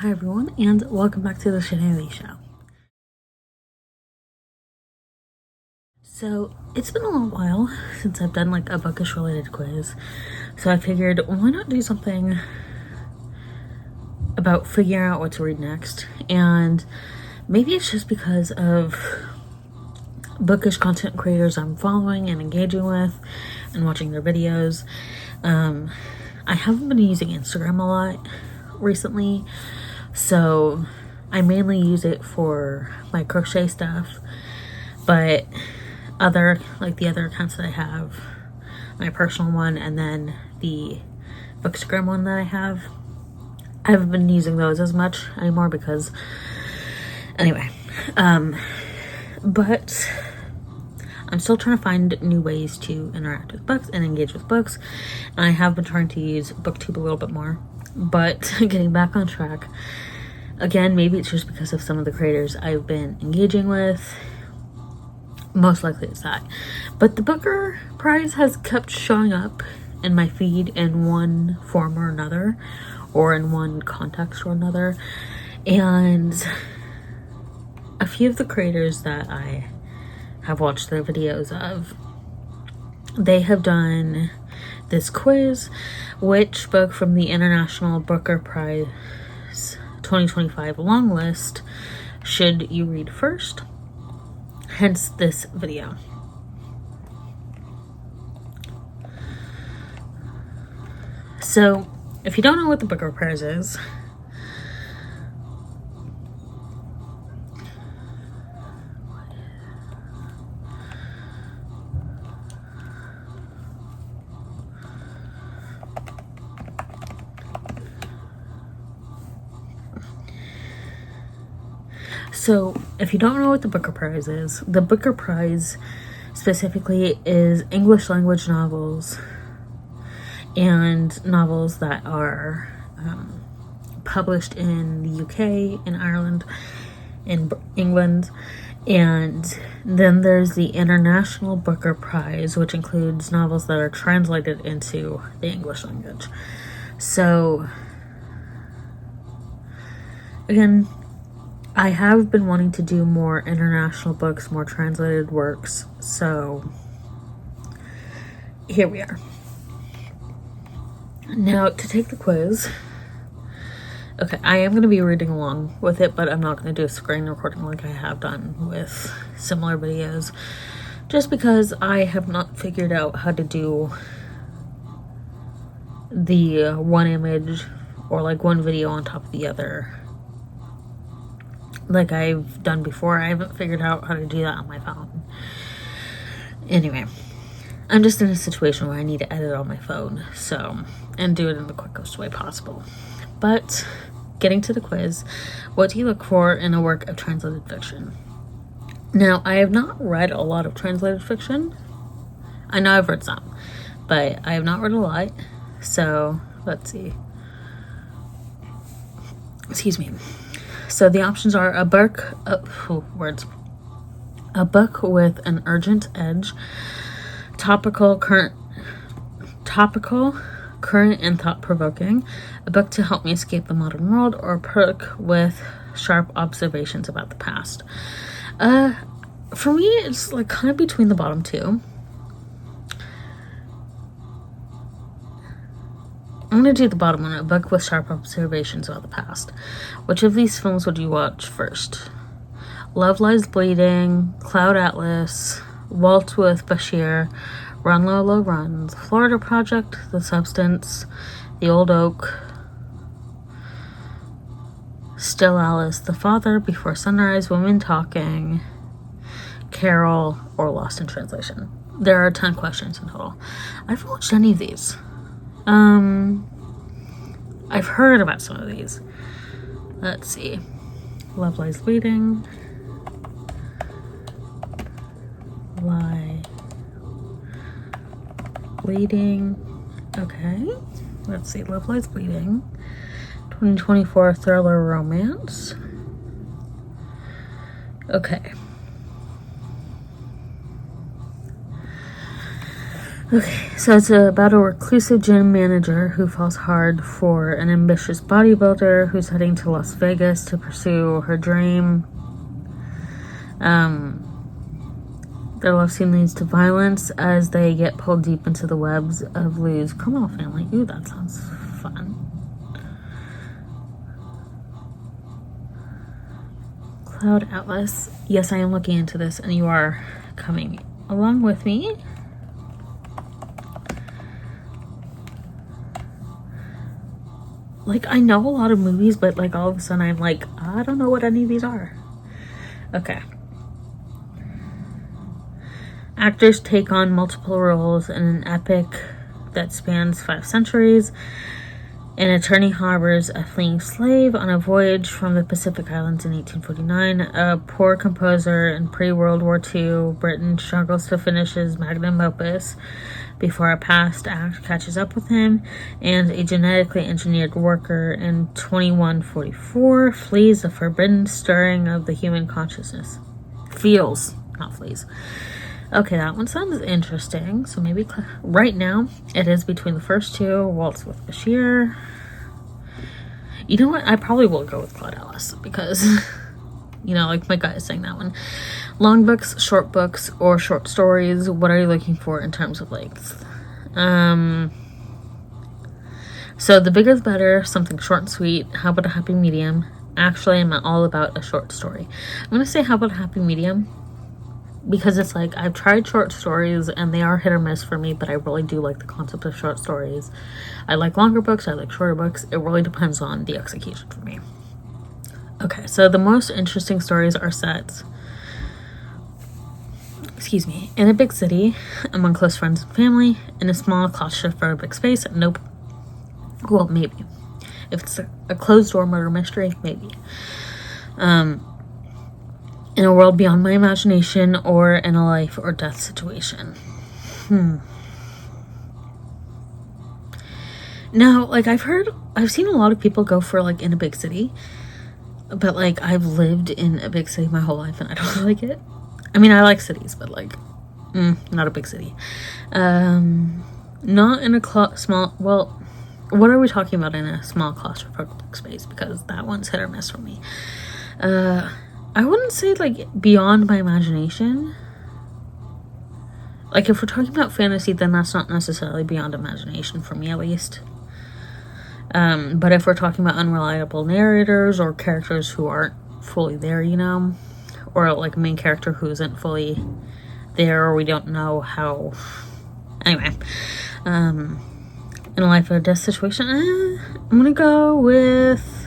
Hi everyone, and welcome back to the Shanna show. So it's been a little while since I've done like a bookish related quiz, so I figured why not do something about figuring out what to read next. And maybe it's just because of bookish content creators I'm following and engaging with and watching their videos. I haven't been using Instagram a lot recently, so I mainly use it for my crochet stuff, but the other accounts that I have, my personal one and then the Bookstagram one that I haven't been using those as much anymore because anyway, but I'm still trying to find new ways to interact with books and engage with books, and I have been trying to use BookTube a little bit more. But getting back on track, again, maybe it's just because of some of the creators I've been engaging with. Most likely it's that. But the Booker Prize has kept showing up in my feed in one form or another, or in one context or another. And a few of the creators that I have watched their videos of, they have done this quiz: which book from the International Booker Prize 2025 Longlist should you read first? Hence this video. So if you don't know what the Booker Prize is, the Booker Prize specifically is English language novels and novels that are published in the UK, in Ireland, in England. And then there's the International Booker Prize, which includes novels that are translated into the English language. So again, I have been wanting to do more international books, more translated works, so here we are. Now, to take the quiz, okay, I am going to be reading along with it, but I'm not going to do a screen recording like I have done with similar videos, just because I have not figured out how to do the one image or like one video on top of the other like I've done before. I haven't figured out how to do that on my phone. Anyway, I'm just in a situation where I need to edit on my phone, and do it in the quickest way possible. But getting to the quiz, what do you look for in a work of translated fiction? Now, I have not read a lot of translated fiction. I know I've read some, but I have not read a lot. So let's see. Excuse me. So the options are a book with an urgent edge, topical, current, and thought-provoking, a book to help me escape the modern world, or a book with sharp observations about the past. For me, it's like kind of between the bottom two. I'm going to do the bottom one, a book with sharp observations about the past. Which of these films would you watch first? Love Lies Bleeding, Cloud Atlas, Walt with Bashir, Run Lola Run, The Florida Project, The Substance, The Old Oak, Still Alice, The Father, Before Sunrise, Women Talking, Carol, or Lost in Translation. There are 10 questions in total. I haven't watched any of these. I've heard about some of these. Let's see. Love Lies Bleeding. Okay. Let's see. Love Lies Bleeding. 2024 thriller romance. Okay. Okay, so it's about a reclusive gym manager who falls hard for an ambitious bodybuilder who's heading to Las Vegas to pursue her dream. Their love scene leads to violence as they get pulled deep into the webs of Lou's criminal family. Ooh, that sounds fun. Cloud Atlas. Yes, I am looking into this, and you are coming along with me. Like, I know a lot of movies, but like all of a sudden I'm like, I don't know what any of these are. Okay. Actors take on multiple roles in an epic that spans 5 centuries. An attorney harbors a fleeing slave on a voyage from the Pacific Islands in 1849. A poor composer in pre-World War II Britain struggles to finish his magnum opus before a past act catches up with him, and a genetically engineered worker in 2144 flees the forbidden stirring of the human consciousness. Feels, not flees. Okay, that one sounds interesting. So maybe right now it is between the first two, Waltz with Bashir. You know what? I probably will go with Cloud Atlas because, you know, like my guy is saying that one. Long books, short books, or short stories. What are you looking for in terms of length? So the bigger the better, something short and sweet. How about a happy medium? Actually, I'm all about a short story. I'm going to say how about a happy medium? Because it's like, I've tried short stories and they are hit or miss for me, but I really do like the concept of short stories. I like longer books, I like shorter books. It really depends on the execution for me. Okay, so the most interesting stories are set, in a big city, among close friends and family, in a small claustrophobic space. Nope. Well, maybe. If it's a closed door murder mystery, maybe. In a world beyond my imagination, or in a life or death situation. Now, like, I've seen a lot of people go for, like, in a big city. But, like, I've lived in a big city my whole life, and I don't like it. I mean, I like cities, but, like, not a big city. Not in a small, well, what are we talking about in a small claustrophobic space? Because that one's hit or miss for me. I wouldn't say, like, beyond my imagination. Like, if we're talking about fantasy, then that's not necessarily beyond imagination for me, at least. But if we're talking about unreliable narrators or characters who aren't fully there, you know, or like a main character who isn't fully there, or we don't know how. Anyway, in a life or death situation, I'm gonna go with.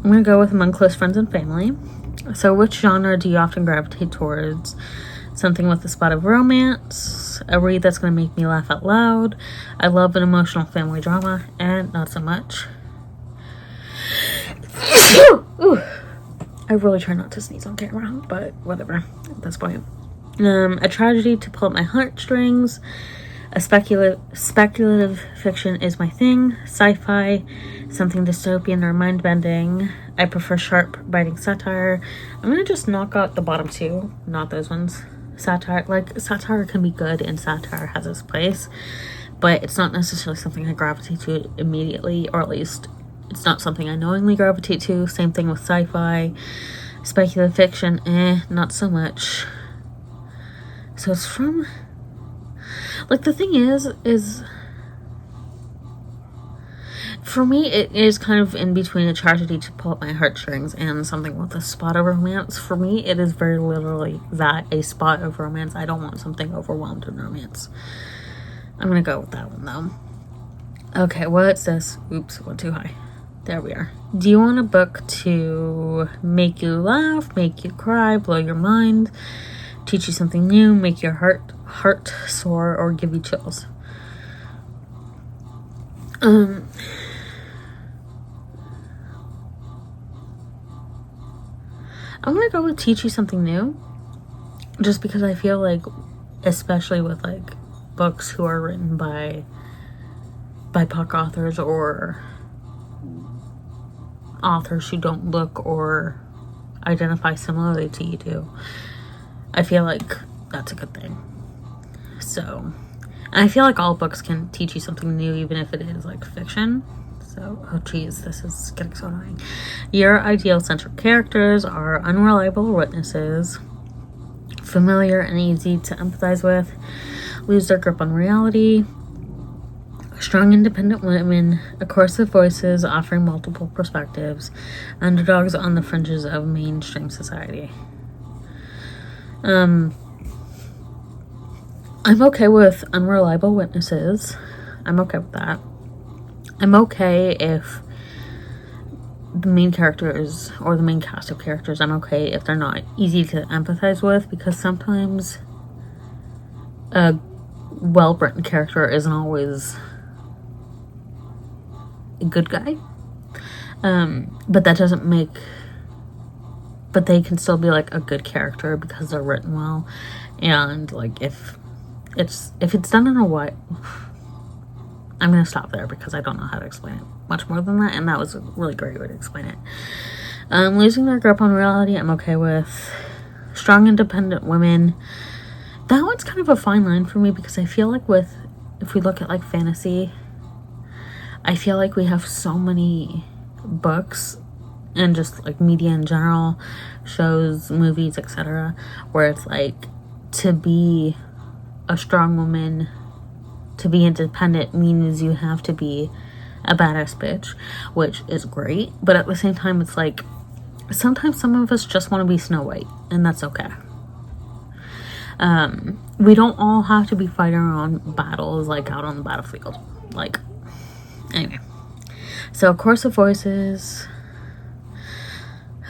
I'm gonna go with among close friends and family. So, which genre do you often gravitate towards? Something with a spot of romance, a read that's going to make me laugh out loud. I love an emotional family drama, and not so much. Ooh. I really try not to sneeze on camera, but whatever at this point. A tragedy to pull at my heartstrings. A speculative fiction is my thing. Sci-fi, something dystopian or mind-bending. I prefer sharp, biting satire. I'm going to just knock out the bottom two, not those ones. Satire can be good, and satire has its place, but it's not necessarily something I gravitate to immediately, or at least it's not something I knowingly gravitate to. Same thing with sci-fi. Speculative fiction, not so much. So it's from, like, the thing is for me, it is kind of in between a tragedy to pull at my heartstrings and something with a spot of romance. For me, it is very literally that, a spot of romance. I don't want something overwhelmed in romance. I'm gonna go with that one, though. Okay, what's this? Oops, went too high. There we are. Do you want a book to make you laugh, make you cry, blow your mind, teach you something new, make your heart soar, or give you chills? I'm gonna go with teach you something new, just because I feel like, especially with like books who are written by BIPOC authors, or authors who don't look or identify similarly to you do, I feel like that's a good thing. So, and I feel like all books can teach you something new, even if it is like fiction. So, oh geez, this is getting so annoying. Your ideal central characters are unreliable witnesses, familiar and easy to empathize with, lose their grip on reality, strong independent women, accorsive voices offering multiple perspectives, underdogs on the fringes of mainstream society. I'm okay with unreliable witnesses. I'm okay with that. I'm okay if the main characters or the main cast of characters, I'm okay if they're not easy to empathize with, because sometimes a well-written character isn't always a good guy. But that doesn't make... But they can still be, like, a good character because they're written well. And, like, if it's done in a way... I'm going to stop there because I don't know how to explain it much more than that, and that was a really great way to explain it. Losing their grip on reality, I'm okay with. Strong, independent women. That one's kind of a fine line for me, because I feel like if we look at, like, fantasy, I feel like we have so many books and just, like, media in general, shows, movies, etc., where it's, like, to be a strong woman, to be independent means you have to be a badass bitch, which is great, but at the same time, it's like, sometimes some of us just want to be Snow White, and that's okay. We don't all have to be fighting on battles, like, out on the battlefield. Like, anyway. So, Course of Voices.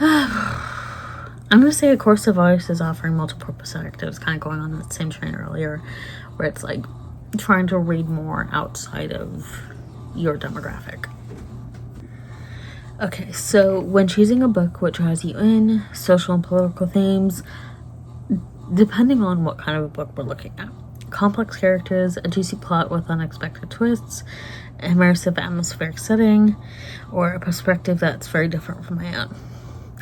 I'm going to say A Course of Voices offering multiple perspectives, kind of going on that same train earlier, where it's like trying to read more outside of your demographic. Okay, so when choosing a book, what draws you in, social and political themes, depending on what kind of a book we're looking at. Complex characters, a juicy plot with unexpected twists, immersive atmospheric setting, or a perspective that's very different from my own.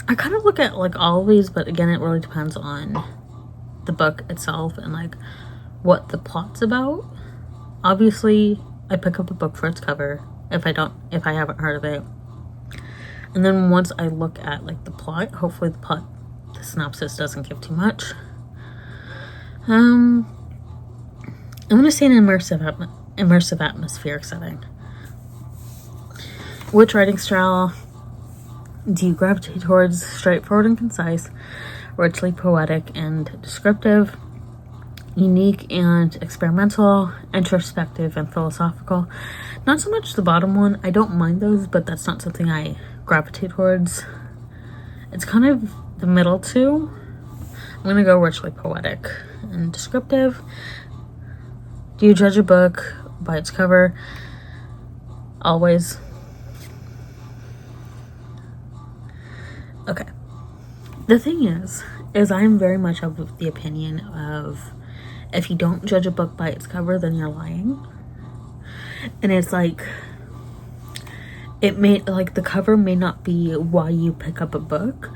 I kind of look at, like, all of these, but again, it really depends on the book itself and, like, what the plot's about. Obviously, I pick up a book for its cover if I haven't heard of it. And then once I look at, like, the plot, hopefully the synopsis doesn't give too much. I'm going to say an immersive atmospheric setting. Which writing style do you gravitate towards? Straightforward and concise, richly poetic and descriptive, unique and experimental, introspective and philosophical. Not so much the bottom one. I don't mind those, but that's not something I gravitate towards. It's kind of the middle two. I'm going to go richly poetic and descriptive. Do you judge a book by its cover? Always. Okay. The thing is I'm very much of the opinion of, if you don't judge a book by its cover, then you're lying. And it's like, the cover may not be why you pick up a book,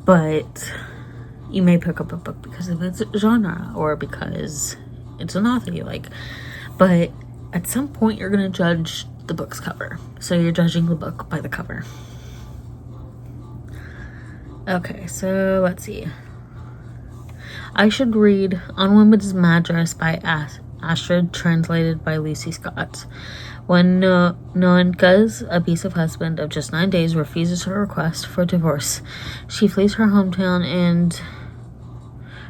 but you may pick up a book because of its genre or because it's an author you like. But at some point, you're going to judge the book's cover. So you're judging the book by the cover. Okay, so let's see. I should read On Women's Madras by Astrid, translated by Lucy Scott. When Noenka's abusive husband of just 9 days refuses her request for divorce, she flees her hometown and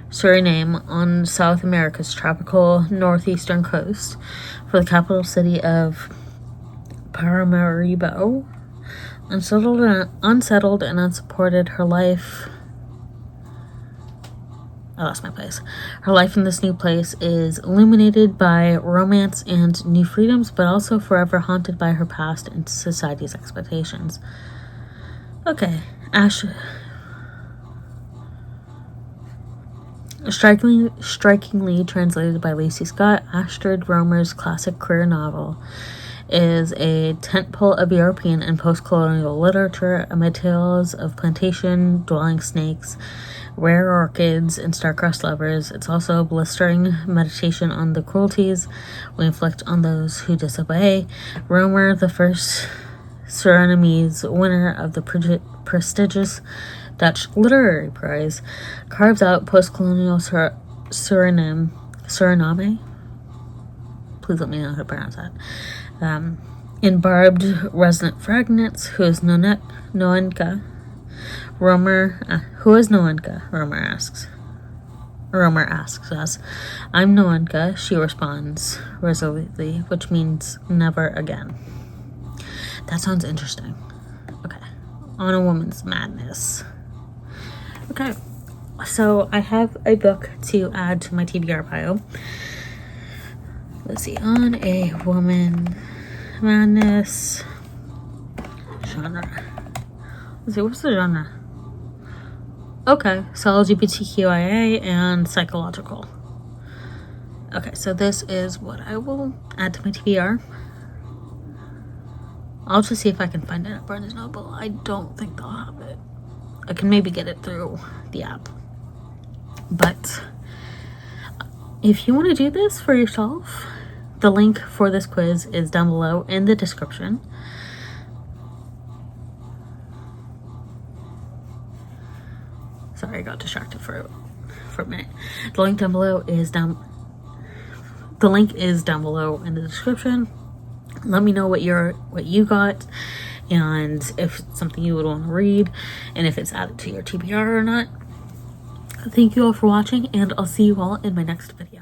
Suriname on South America's tropical northeastern coast for the capital city of Paramaribo. Unsettled and unsupported, her life... I lost my place. Her life in this new place is illuminated by romance and new freedoms, but also forever haunted by her past and society's expectations. Okay, strikingly translated by Lucy Scott, Astrid Roemer's classic queer novel is a tentpole of European and post-colonial literature amid tales of plantation dwelling snakes, rare orchids, and star-crossed lovers. It's also a blistering meditation on the cruelties we inflict on those who disobey. Roemer, the first Surinamese winner of the prestigious Dutch Literary Prize, carves out post-colonial Suriname. Please let me know how to pronounce that. In barbed, resonant fragments, who is Noenka? Who is Noenka? Roemer asks us. I'm Noenka, she responds resolutely, which means never again. That sounds interesting. Okay. On a Woman's Madness. Okay. So I have a book to add to my TBR pile. Let's see. On a Woman Madness genre. Let's see. What's the genre? Okay. So LGBTQIA and psychological. Okay. So this is what I will add to my TBR. I'll just see if I can find it at Barnes & Noble. I don't think they'll have it. I can maybe get it through the app. But if you want to do this for yourself, the link for this quiz is down below in the description. Sorry, I got distracted for a minute. The link is down below in the description. Let me know what you got, and if it's something you would want to read, and if it's added to your TBR or not. Thank you all for watching, and I'll see you all in my next video.